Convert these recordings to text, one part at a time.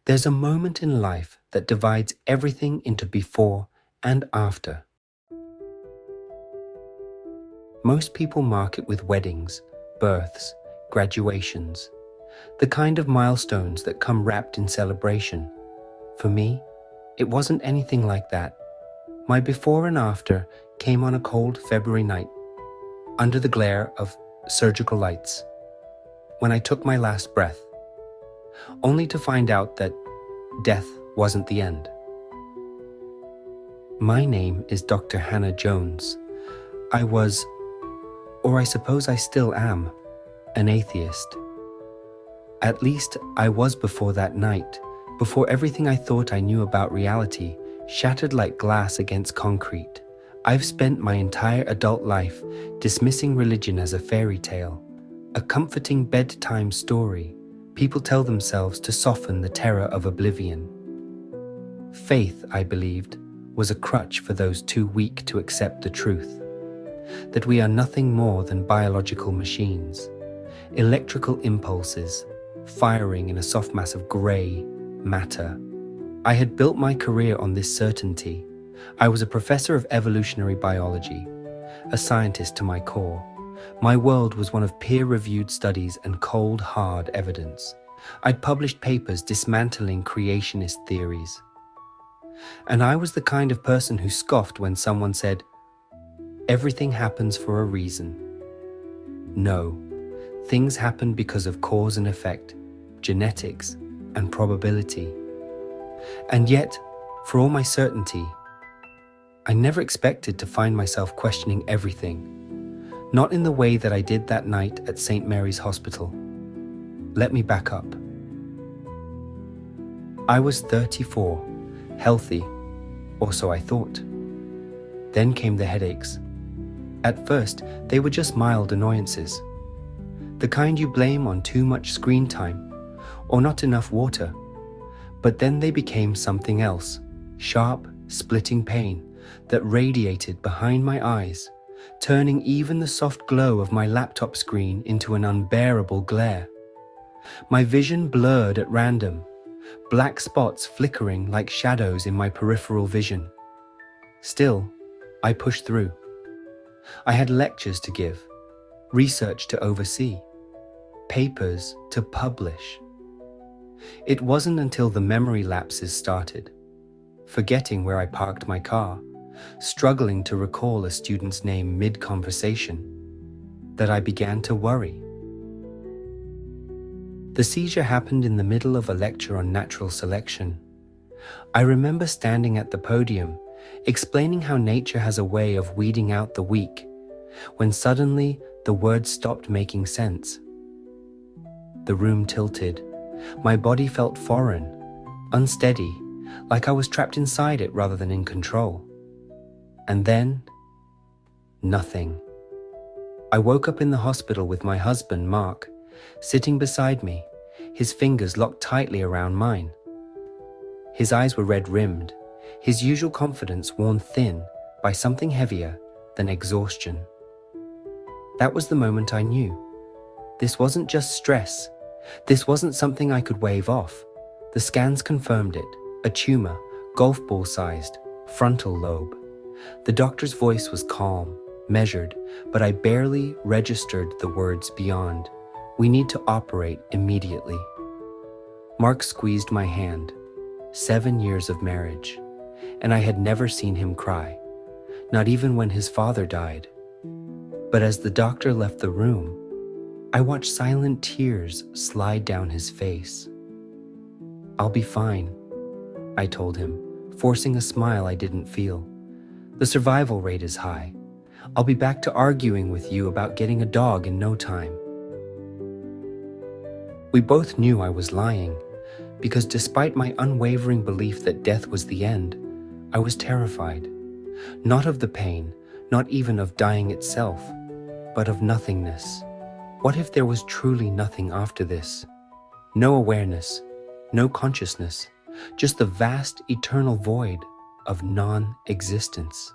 There's a moment in life that divides everything into before and after. Most people mark it with weddings, births, graduations, the kind of milestones that come wrapped in celebration. For me, it wasn't anything like that. My before and after came on a cold February night, under the glare of surgical lights, when I took my last breath, only to find out that death wasn't the end. My name is Dr. Hannah Jones. I was, or I suppose I still am, an atheist. At least I was before that night, before everything I thought I knew about reality shattered like glass against concrete. I've spent my entire adult life dismissing religion as a fairy tale, a comforting bedtime story people tell themselves to soften the terror of oblivion. Faith, I believed, was a crutch for those too weak to accept the truth, that we are nothing more than biological machines, electrical impulses firing in a soft mass of grey matter. I had built my career on this certainty. I was a professor of evolutionary biology, a scientist to my core. My world was one of peer-reviewed studies and cold, hard evidence. I'd published papers dismantling creationist theories. And I was the kind of person who scoffed when someone said, "Everything happens for a reason." No, things happen because of cause and effect, genetics, and probability. And yet, for all my certainty, I never expected to find myself questioning everything, not in the way that I did that night at St. Mary's Hospital. Let me back up. I was 34, healthy, or so I thought. Then came the headaches. At first, they were just mild annoyances, the kind you blame on too much screen time or not enough water. But then they became something else, sharp, splitting pain that radiated behind my eyes, turning even the soft glow of my laptop screen into an unbearable glare. My vision blurred at random, black spots flickering like shadows in my peripheral vision. Still, I pushed through. I had lectures to give, research to oversee, papers to publish. It wasn't until the memory lapses started, forgetting where I parked my car, struggling to recall a student's name mid-conversation, that I began to worry. The seizure happened in the middle of a lecture on natural selection. I remember standing at the podium, explaining how nature has a way of weeding out the weak, when suddenly the words stopped making sense. The room tilted. My body felt foreign, unsteady, like I was trapped inside it rather than in control. And then, nothing. I woke up in the hospital with my husband, Mark, sitting beside me, his fingers locked tightly around mine. His eyes were red-rimmed, his usual confidence worn thin by something heavier than exhaustion. That was the moment I knew. This wasn't just stress. This wasn't something I could wave off. The scans confirmed it. A tumor, golf ball sized, frontal lobe. The doctor's voice was calm, measured, but I barely registered the words beyond. "We need to operate immediately." Mark squeezed my hand. 7 years of marriage, and I had never seen him cry, not even when his father died. But as the doctor left the room, I watched silent tears slide down his face. "I'll be fine," I told him, forcing a smile I didn't feel. "The survival rate is high. I'll be back to arguing with you about getting a dog in no time." We both knew I was lying, because despite my unwavering belief that death was the end, I was terrified. Not of the pain, not even of dying itself, but of nothingness. What if there was truly nothing after this? No awareness, no consciousness, just the vast eternal void of non-existence.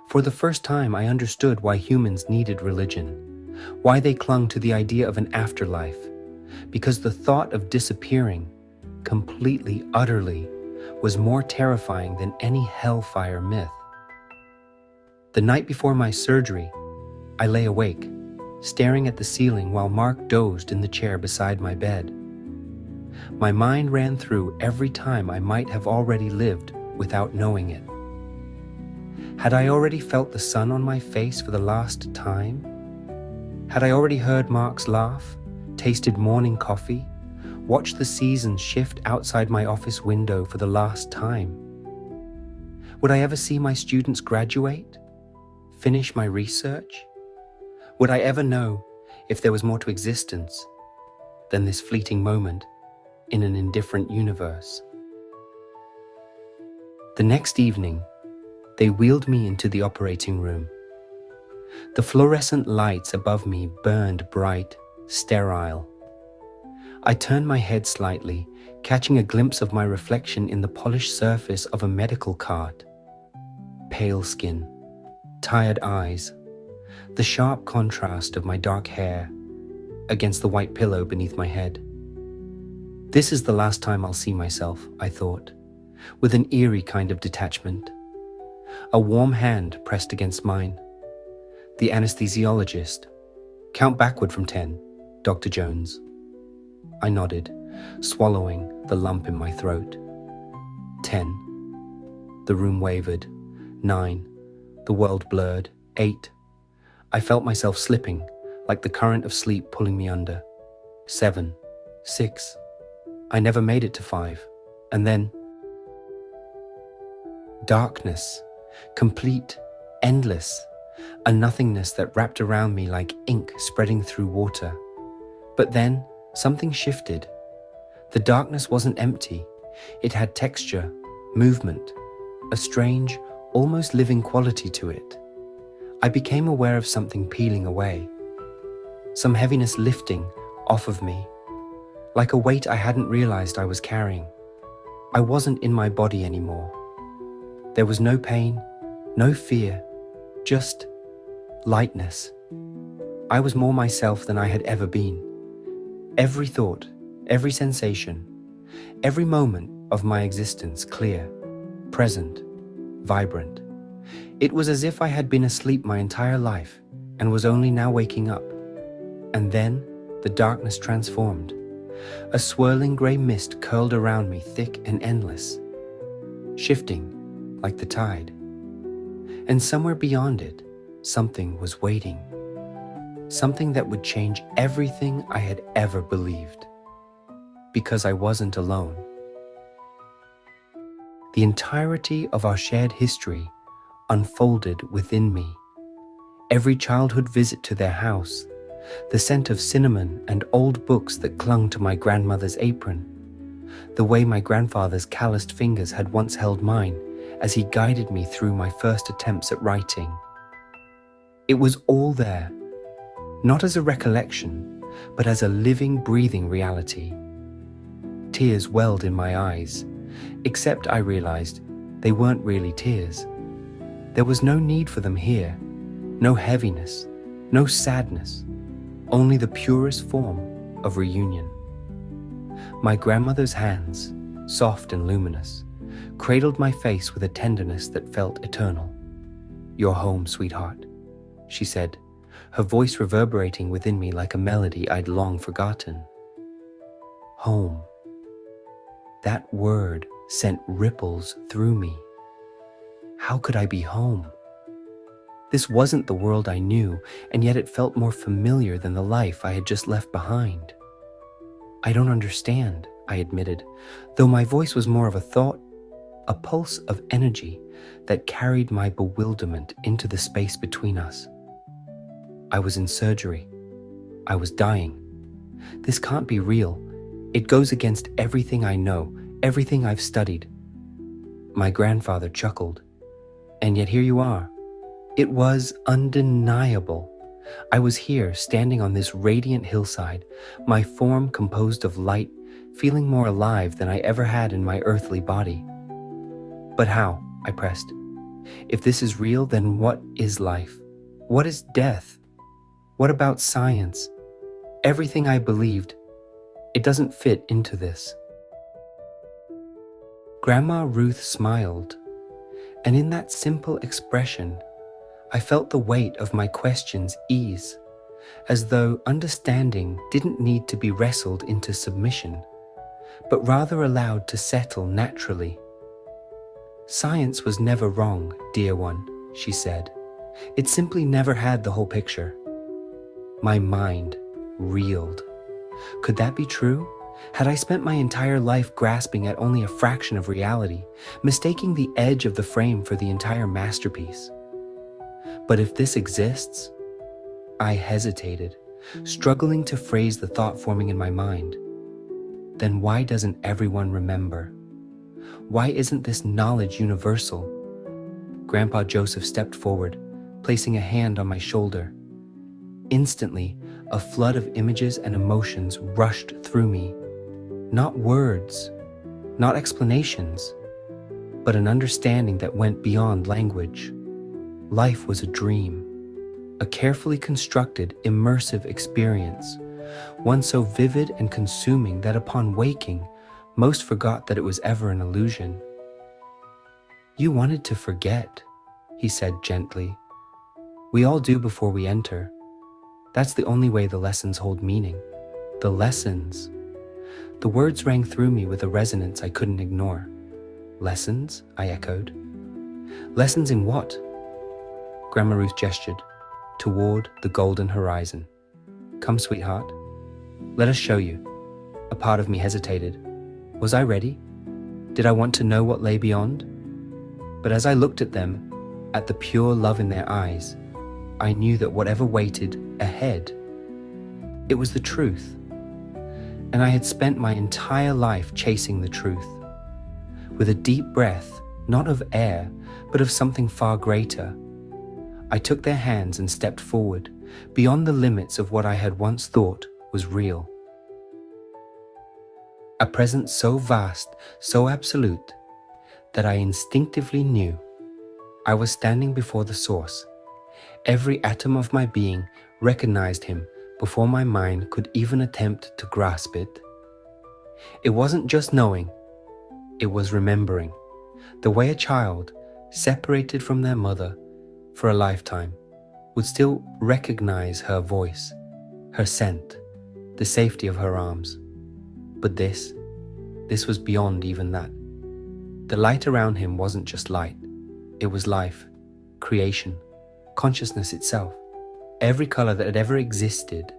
For the first time, I understood why humans needed religion, why they clung to the idea of an afterlife, because the thought of disappearing completely, utterly, was more terrifying than any hellfire myth. The night before my surgery, I lay awake, staring at the ceiling while Mark dozed in the chair beside my bed. My mind ran through every time I might have already lived without knowing it. Had I already felt the sun on my face for the last time? Had I already heard Mark's laugh, tasted morning coffee, watched the seasons shift outside my office window for the last time? Would I ever see my students graduate? Finish my research? Would I ever know if there was more to existence than this fleeting moment in an indifferent universe? The next evening, they wheeled me into the operating room. The fluorescent lights above me burned bright, sterile. I turned my head slightly, catching a glimpse of my reflection in the polished surface of a medical cart. Pale skin, tired eyes, the sharp contrast of my dark hair against the white pillow beneath my head. This is the last time I'll see myself, I thought, with an eerie kind of detachment. A warm hand pressed against mine. The anesthesiologist. Count backward from 10, Dr. Jones. I nodded, swallowing the lump in my throat. 10. The room wavered. 9. The world blurred. 8. I felt myself slipping, like the current of sleep pulling me under. 7. 6. I never made it to 5. And then darkness, complete, endless, a nothingness that wrapped around me like ink spreading through water. But then something shifted. The darkness wasn't empty. It had texture, movement, a strange, almost living quality to it. I became aware of something peeling away, some heaviness lifting off of me, like a weight I hadn't realized I was carrying. I wasn't in my body anymore. There was no pain, no fear, just lightness. I was more myself than I had ever been. Every thought, every sensation, every moment of my existence clear, present, vibrant. It was as if I had been asleep my entire life and was only now waking up. And then the darkness transformed. A swirling grey mist curled around me, thick and endless, shifting like the tide. And somewhere beyond it, something was waiting. Something that would change everything I had ever believed. Because I wasn't alone. The entirety of our shared history unfolded within me. Every childhood visit to their house, the scent of cinnamon and old books that clung to my grandmother's apron, the way my grandfather's calloused fingers had once held mine as he guided me through my first attempts at writing. It was all there, not as a recollection, but as a living, breathing reality. Tears welled in my eyes, except I realized they weren't really tears. There was no need for them here, no heaviness, no sadness, only the purest form of reunion. My grandmother's hands, soft and luminous, cradled my face with a tenderness that felt eternal. "You're home, sweetheart," she said, her voice reverberating within me like a melody I'd long forgotten. Home. That word sent ripples through me. How could I be home? This wasn't the world I knew, and yet it felt more familiar than the life I had just left behind. "I don't understand," I admitted, though my voice was more of a thought, a pulse of energy that carried my bewilderment into the space between us. I was in surgery. I was dying. This can't be real. It goes against everything I know, everything I've studied. My grandfather chuckled. And yet here you are. It was undeniable. I was here, standing on this radiant hillside, my form composed of light, feeling more alive than I ever had in my earthly body. "But how?" I pressed. "If this is real, then what is life? What is death? What about science? Everything I believed, it doesn't fit into this." Grandma Ruth smiled, and in that simple expression, I felt the weight of my questions ease, as though understanding didn't need to be wrestled into submission, but rather allowed to settle naturally. Science was never wrong, dear one, she said. It simply never had the whole picture. My mind reeled. Could that be true? Had I spent my entire life grasping at only a fraction of reality, mistaking the edge of the frame for the entire masterpiece? But if this exists, I hesitated, struggling to phrase the thought forming in my mind. Then why doesn't everyone remember? Why isn't this knowledge universal? Grandpa Joseph stepped forward, placing a hand on my shoulder. Instantly, a flood of images and emotions rushed through me. Not words, not explanations, but an understanding that went beyond language. Life was a dream, a carefully constructed, immersive experience, one so vivid and consuming that upon waking, most forgot that it was ever an illusion. You wanted to forget, he said gently. We all do before we enter. That's the only way the lessons hold meaning. The lessons. The words rang through me with a resonance I couldn't ignore. Lessons? I echoed. Lessons in what? Grandma Ruth gestured toward the golden horizon. Come, sweetheart. Let us show you. A part of me hesitated. Was I ready? Did I want to know what lay beyond? But as I looked at them, at the pure love in their eyes, I knew that whatever waited ahead, it was the truth. And I had spent my entire life chasing the truth. With a deep breath, not of air, but of something far greater, I took their hands and stepped forward, beyond the limits of what I had once thought was real. A presence so vast, so absolute, that I instinctively knew I was standing before the source. Every atom of my being recognized him before my mind could even attempt to grasp it. It wasn't just knowing, it was remembering, the way a child, separated from their mother for a lifetime, would still recognize her voice, her scent, the safety of her arms. But this was beyond even that. The light around him wasn't just light, it was life, creation, consciousness itself. Every color that had ever existed,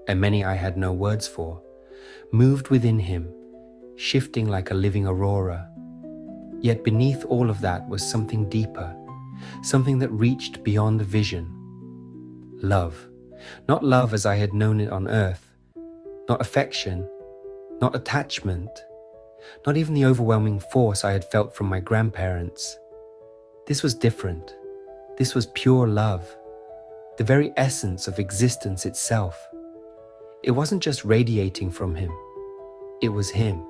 and many I had no words for, moved within him, shifting like a living aurora. Yet beneath all of that was something deeper, something that reached beyond the vision. Love. Not love as I had known it on earth, not affection, not attachment, not even the overwhelming force I had felt from my grandparents. This was different. This was pure love, the very essence of existence itself. It wasn't just radiating from him, it was him.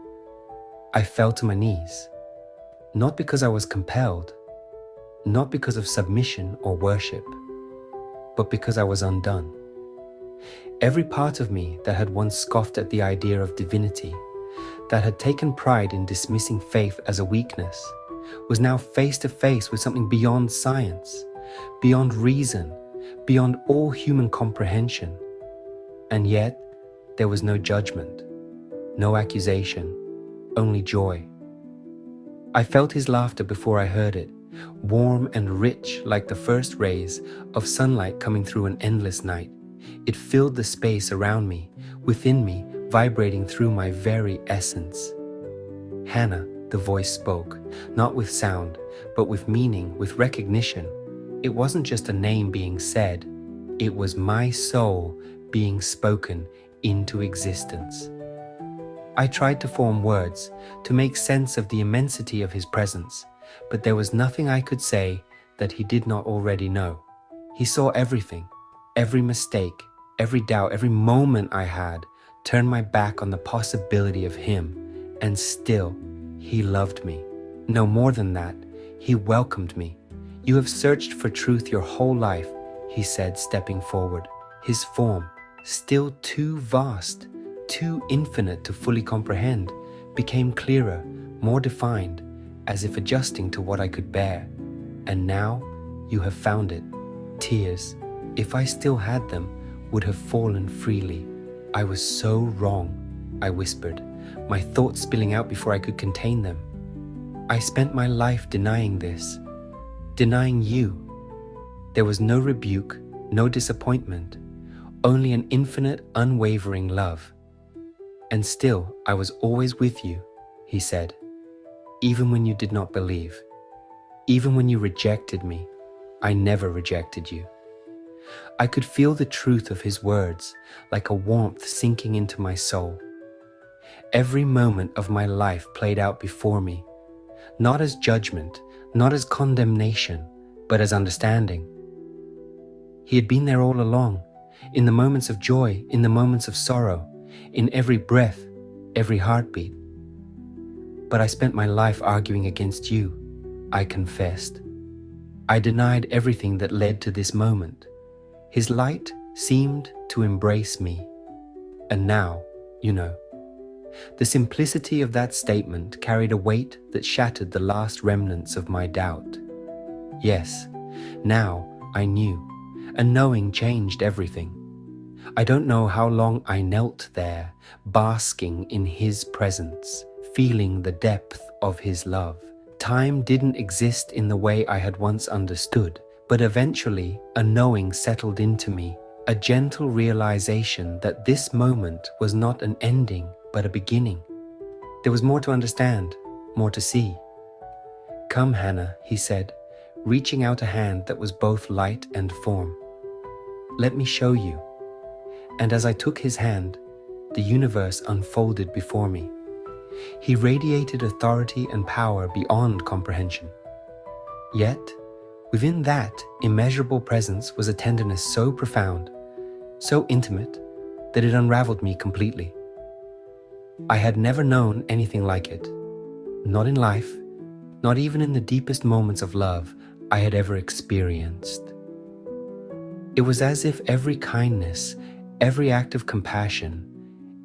I fell to my knees, not because I was compelled, not because of submission or worship, but because I was undone. Every part of me that had once scoffed at the idea of divinity, that had taken pride in dismissing faith as a weakness, was now face to face with something beyond science, beyond reason, beyond all human comprehension. And yet, there was no judgment, no accusation, only joy. I felt his laughter before I heard it, warm and rich like the first rays of sunlight coming through an endless night. It filled the space around me, within me, vibrating through my very essence. Hannah, the voice spoke, not with sound, but with meaning, with recognition. It wasn't just a name being said, it was my soul being spoken into existence. I tried to form words, to make sense of the immensity of his presence, but there was nothing I could say that he did not already know. He saw everything, every mistake, every doubt, every moment I had turned my back on the possibility of him, and still, he loved me. No more than that, he welcomed me. You have searched for truth your whole life, he said, stepping forward. His form, still too vast, too infinite to fully comprehend, became clearer, more defined, as if adjusting to what I could bear. And now you have found it. Tears, if I still had them, would have fallen freely. I was so wrong, I whispered, my thoughts spilling out before I could contain them. I spent my life denying this, denying you. There was no rebuke, no disappointment, only an infinite, unwavering love. And still, I was always with you, he said, even when you did not believe. Even when you rejected me, I never rejected you. I could feel the truth of his words like a warmth sinking into my soul. Every moment of my life played out before me, not as judgment, not as condemnation, but as understanding. He had been there all along, in the moments of joy, in the moments of sorrow, in every breath, every heartbeat. But I spent my life arguing against you, I confessed. I denied everything that led to this moment. His light seemed to embrace me. And now, you know, the simplicity of that statement carried a weight that shattered the last remnants of my doubt. Yes, now I knew, and knowing changed everything. I don't know how long I knelt there, basking in his presence, feeling the depth of his love. Time didn't exist in the way I had once understood, but eventually a knowing settled into me, a gentle realization that this moment was not an ending, but a beginning. There was more to understand, more to see. Come, Hannah, he said, reaching out a hand that was both light and form. Let me show you. And as I took his hand, the universe unfolded before me. He radiated authority and power beyond comprehension. Yet, within that immeasurable presence was a tenderness so profound, so intimate, that it unraveled me completely. I had never known anything like it. Not in life, not even in the deepest moments of love I had ever experienced. It was as if every kindness, every act of compassion,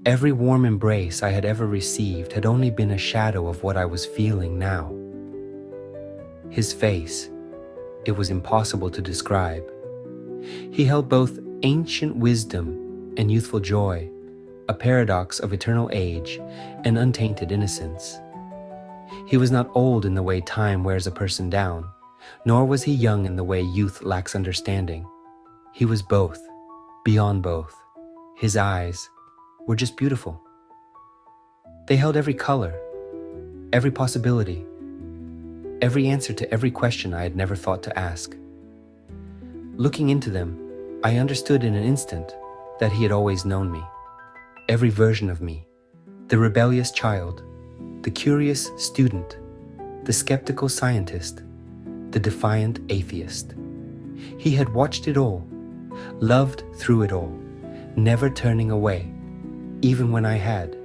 every warm embrace I had ever received had only been a shadow of what I was feeling now. His face, it was impossible to describe. He held both ancient wisdom and youthful joy, a paradox of eternal age and untainted innocence. He was not old in the way time wears a person down, nor was he young in the way youth lacks understanding. He was both, beyond both. His eyes were just beautiful. They held every color, every possibility, every answer to every question I had never thought to ask. Looking into them, I understood in an instant that he had always known me. Every version of me, the rebellious child, the curious student, the skeptical scientist, the defiant atheist. He had watched it all, loved through it all, never turning away, even when I had.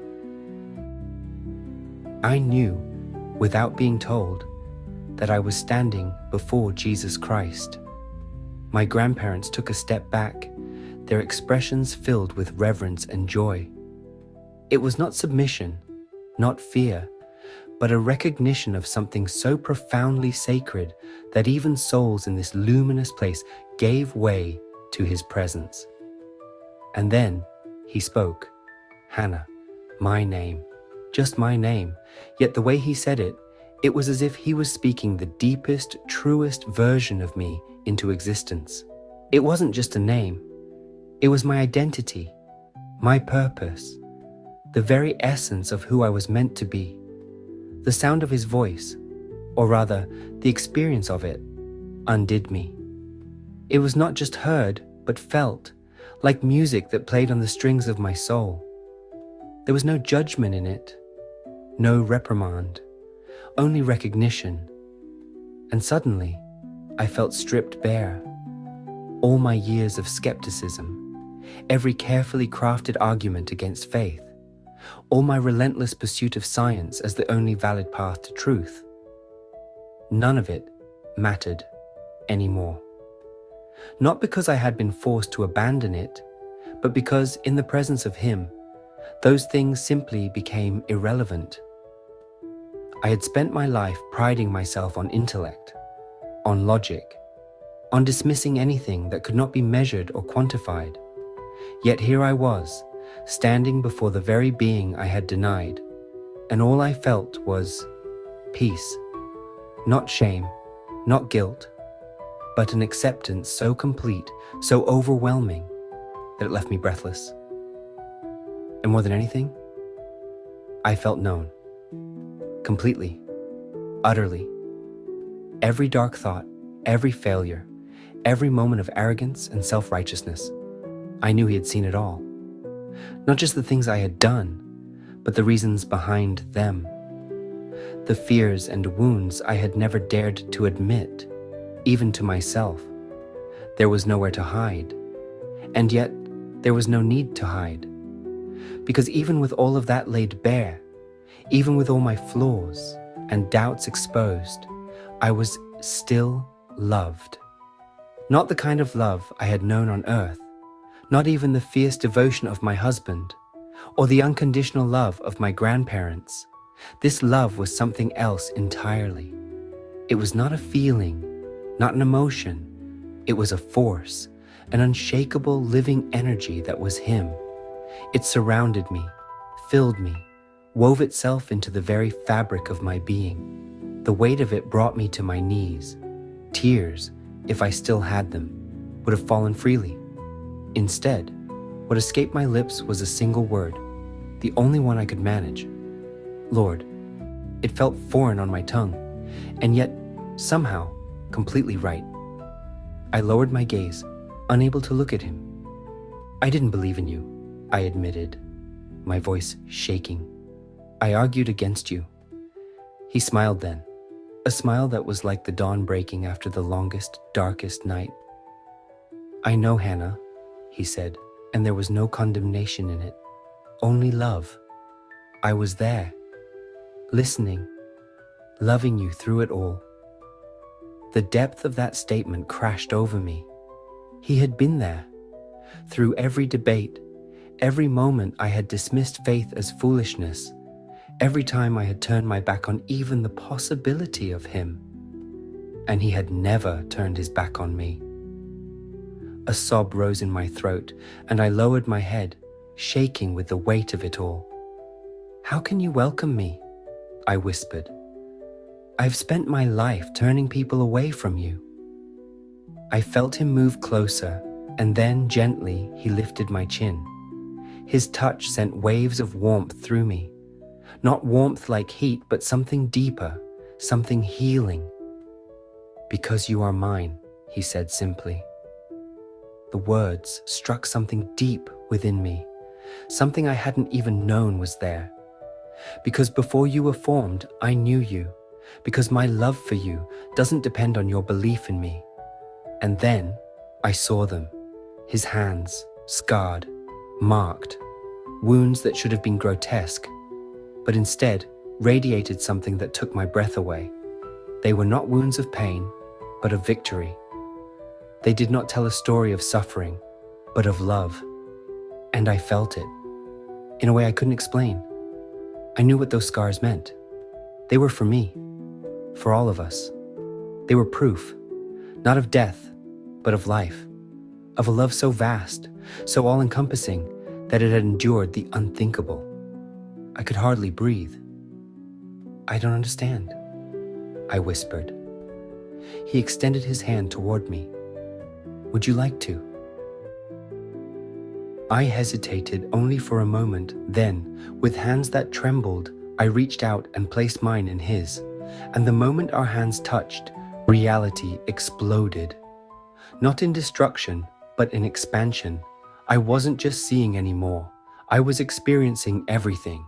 I knew, without being told, that I was standing before Jesus Christ. My grandparents took a step back, their expressions filled with reverence and joy. It was not submission, not fear, but a recognition of something so profoundly sacred that even souls in this luminous place gave way to his presence. And then he spoke, Hannah, my name, just my name. Yet the way he said it, it was as if he was speaking the deepest, truest version of me into existence. It wasn't just a name. It was my identity, my purpose, the very essence of who I was meant to be. The sound of his voice, or rather, the experience of it, undid me. It was not just heard, but felt, like music that played on the strings of my soul. There was no judgment in it, no reprimand, only recognition. And suddenly, I felt stripped bare. All my years of skepticism, every carefully crafted argument against faith, all my relentless pursuit of science as the only valid path to truth. None of it mattered anymore. Not because I had been forced to abandon it, but because in the presence of him, those things simply became irrelevant. I had spent my life priding myself on intellect, on logic, on dismissing anything that could not be measured or quantified. Yet here I was, standing before the very being I had denied, and all I felt was peace. Not shame, not guilt, but an acceptance so complete, so overwhelming, that it left me breathless. And more than anything, I felt known. Completely, utterly. Every dark thought, every failure, every moment of arrogance and self-righteousness, I knew he had seen it all. Not just the things I had done, but the reasons behind them. The fears and wounds I had never dared to admit, even to myself. There was nowhere to hide, and yet there was no need to hide. Because even with all of that laid bare, even with all my flaws and doubts exposed, I was still loved. Not the kind of love I had known on earth, not even the fierce devotion of my husband, or the unconditional love of my grandparents. This love was something else entirely. It was not a feeling, not an emotion. It was a force, an unshakable living energy that was him. It surrounded me, filled me, wove itself into the very fabric of my being. The weight of it brought me to my knees. Tears, if I still had them, would have fallen freely. Instead, what escaped my lips was a single word, the only one I could manage. Lord. It felt foreign on my tongue, and yet, somehow, completely right. I lowered my gaze, unable to look at him. I didn't believe in you, I admitted, my voice shaking. I argued against you. He smiled then, a smile that was like the dawn breaking after the longest, darkest night. I know, Hannah, he said, and there was no condemnation in it, only love. I was there, listening, loving you through it all. The depth of that statement crashed over me. He had been there, through every debate, every moment I had dismissed faith as foolishness, every time I had turned my back on even the possibility of him. And he had never turned his back on me. A sob rose in my throat, and I lowered my head, shaking with the weight of it all. How can you welcome me? I whispered. I've spent my life turning people away from you. I felt him move closer, and then gently he lifted my chin. His touch sent waves of warmth through me. Not warmth like heat, but something deeper, something healing. Because you are mine, he said simply. The words struck something deep within me, something I hadn't even known was there. Because before you were formed, I knew you. Because my love for you doesn't depend on your belief in me. And then I saw them, his hands, scarred, marked, wounds that should have been grotesque, but instead radiated something that took my breath away. They were not wounds of pain, but of victory. They did not tell a story of suffering, but of love. And I felt it, in a way I couldn't explain. I knew what those scars meant. They were for me, for all of us. They were proof, not of death, but of life, of a love so vast, so all-encompassing, that it had endured the unthinkable. I could hardly breathe. I don't understand, I whispered. He extended his hand toward me. Would you like to? I hesitated only for a moment, then, with hands that trembled, I reached out and placed mine in his, and the moment our hands touched, reality exploded. Not in destruction, but in expansion. I wasn't just seeing anymore. I was experiencing everything.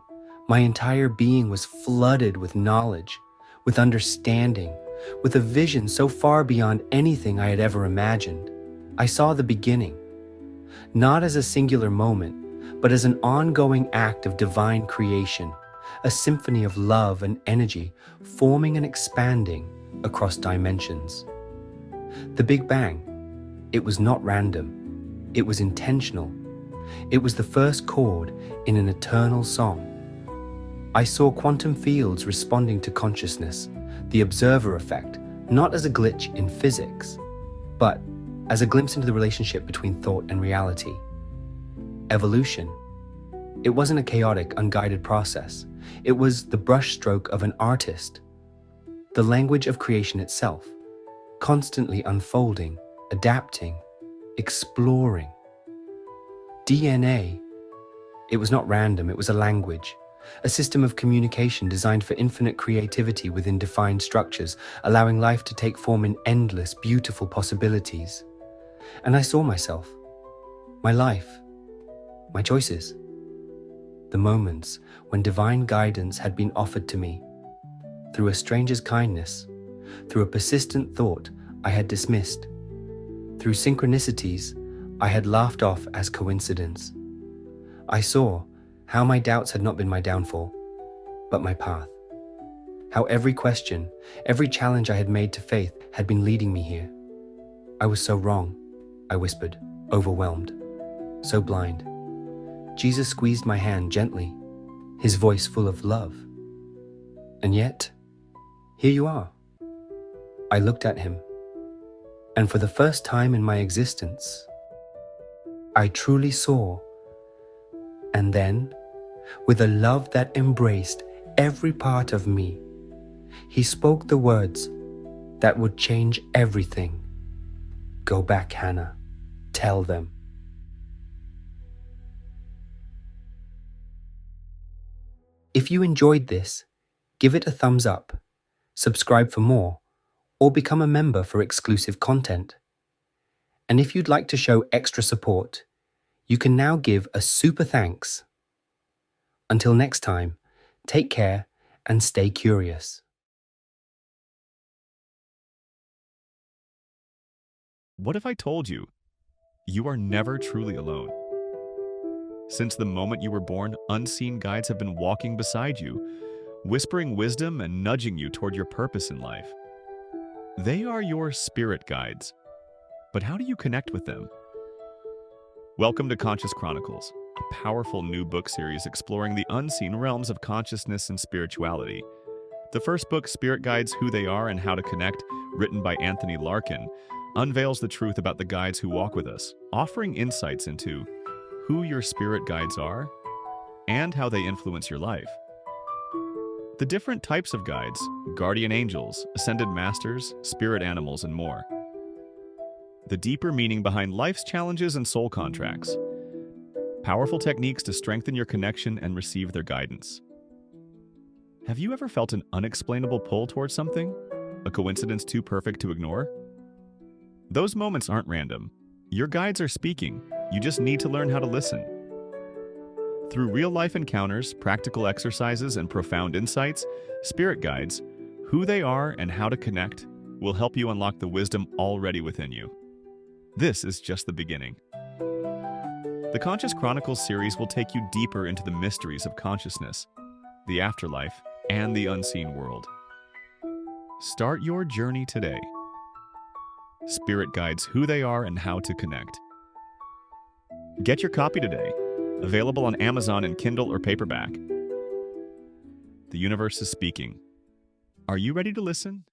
My entire being was flooded with knowledge, with understanding, with a vision so far beyond anything I had ever imagined. I saw the beginning, not as a singular moment, but as an ongoing act of divine creation, a symphony of love and energy forming and expanding across dimensions. The Big Bang, it was not random, it was intentional. It was the first chord in an eternal song. I saw quantum fields responding to consciousness, the observer effect, not as a glitch in physics, but as a glimpse into the relationship between thought and reality. Evolution. It wasn't a chaotic, unguided process. It was the brushstroke of an artist, the language of creation itself, constantly unfolding, adapting, exploring. DNA. It was not random, it was a language, a system of communication designed for infinite creativity within defined structures, allowing life to take form in endless, beautiful possibilities. And I saw myself, my life, my choices, the moments when divine guidance had been offered to me, through a stranger's kindness, through a persistent thought I had dismissed, through synchronicities I had laughed off as coincidence. I saw how my doubts had not been my downfall, but my path. How every question, every challenge I had made to faith had been leading me here. I was so wrong, I whispered, overwhelmed, so blind. Jesus squeezed my hand gently, his voice full of love. And yet, here you are. I looked at him, and for the first time in my existence, I truly saw. And then, with a love that embraced every part of me, he spoke the words that would change everything. Go back, Hannah. Tell them. If you enjoyed this, give it a thumbs up, subscribe for more, or become a member for exclusive content. And if you'd like to show extra support, you can now give a super thanks. Until next time, take care and stay curious. What if I told you, you are never truly alone? Since the moment you were born, unseen guides have been walking beside you, whispering wisdom and nudging you toward your purpose in life. They are your spirit guides. But how do you connect with them? Welcome to Conscious Chronicles, a powerful new book series exploring the unseen realms of consciousness and spirituality. The first book, Spirit Guides, Who They Are and How to Connect, written by Anthony Larkin, unveils the truth about the guides who walk with us, offering insights into who your spirit guides are and how they influence your life. The different types of guides, guardian angels, ascended masters, spirit animals, and more. The deeper meaning behind life's challenges and soul contracts. Powerful techniques to strengthen your connection and receive their guidance. Have you ever felt an unexplainable pull towards something? A coincidence too perfect to ignore? Those moments aren't random. Your guides are speaking. You just need to learn how to listen. Through real-life encounters, practical exercises, and profound insights, Spirit Guides, Who They Are and How to Connect, will help you unlock the wisdom already within you. This is just the beginning. The Conscious Chronicles series will take you deeper into the mysteries of consciousness, the afterlife, and the unseen world. Start your journey today. Spirit Guides, Who They Are and How to Connect. Get your copy today. Available on Amazon in Kindle or paperback. The universe is speaking. Are you ready to listen?